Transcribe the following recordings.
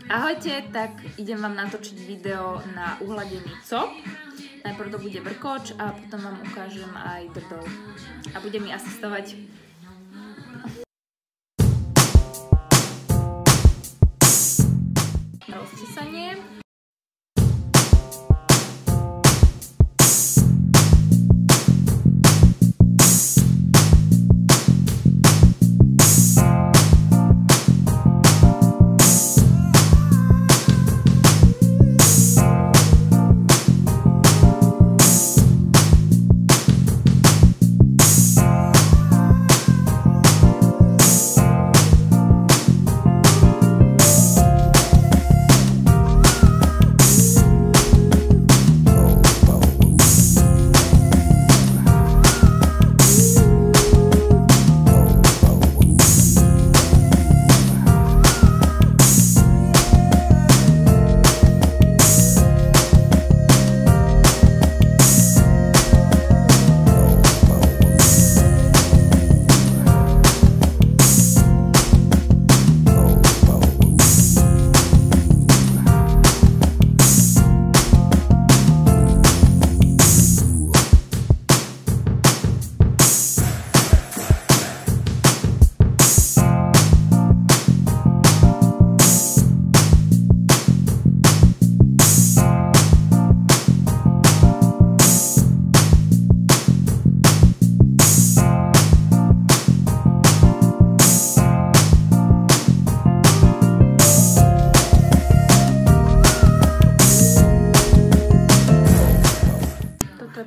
Ahojte, tak idem vám natočiť video na uhladený cop. Najprv to bude vrkoč a potom vám ukážem aj drdol. A bude mi asistovať rozčesanie.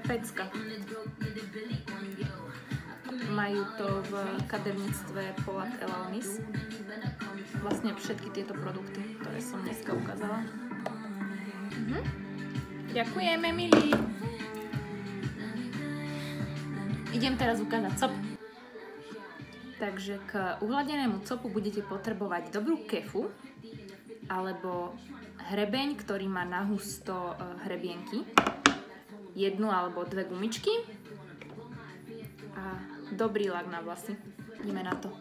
Pecka. Majú to v kaderníctve Polak Elaunis. Vlastne všetky tieto produkty, ktoré som dneska ukázala. Ďakujeme, milí. Idem teraz ukázať cop. Takže k uhladenému copu budete potrebovať dobrú kefu alebo hrebeň, ktorý má nahusto hrebienky. Jednu alebo dve gumičky a dobrý lak na vlasy. Ideme na to.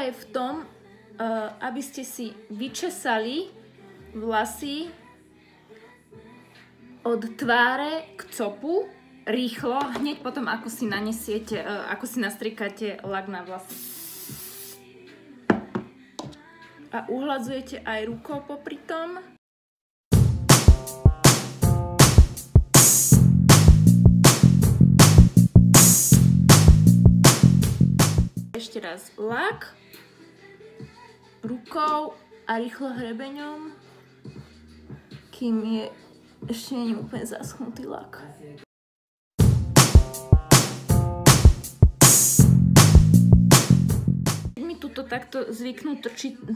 Je v tom, aby ste si vyčesali vlasy od tváre k copu rýchlo, hneď potom, ako si nanesiete, ako si nastriekate lak na vlasy. A uhladzujete aj rukou popri tom. Ešte raz lak rukou a rýchlo hrebeňom, kým je ešte nie úplne zaschnutý lak. Mi tuto takto zvyknú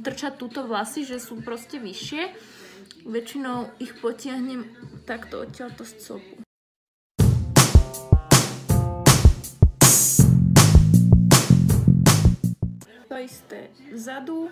trčať túto vlasy, že sú proste vyššie. Väčšinou ich potiahnem takto odtiaľto z copu. To isté vzadu.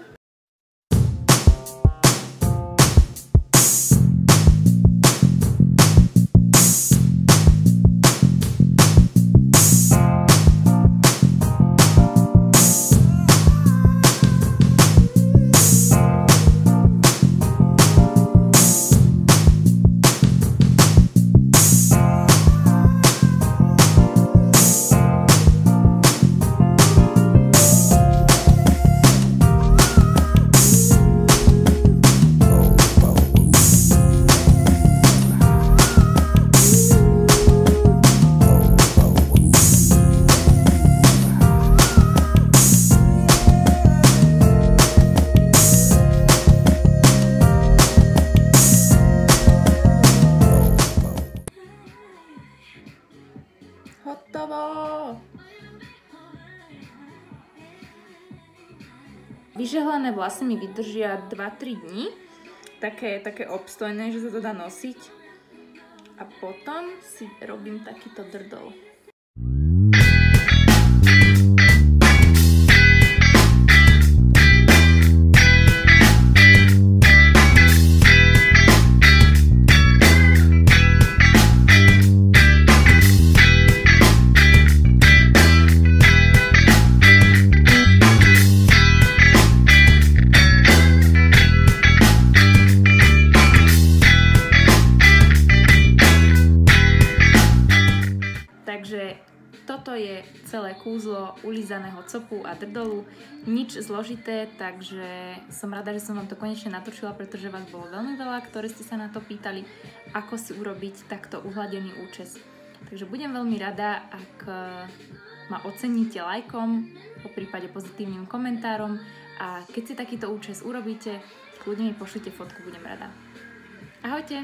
hotovo! Vyžehlené vlasy mi vydržia 2-3 dní. Také obstojné, že sa to dá nosiť. A potom si robím takýto drdol. Takže toto je celé kúzlo ulízaného copu a drdolu. Nič zložité, takže som rada, že som vám to konečne natočila, pretože vás bolo veľmi veľa, ktorí ste sa na to pýtali, ako si urobiť takto uhladený účes. Takže budem veľmi rada, ak ma oceníte lajkom, po prípade pozitívnym komentárom, a keď si takýto účes urobíte, kľudne mi pošlite fotku, budem rada. Ahojte!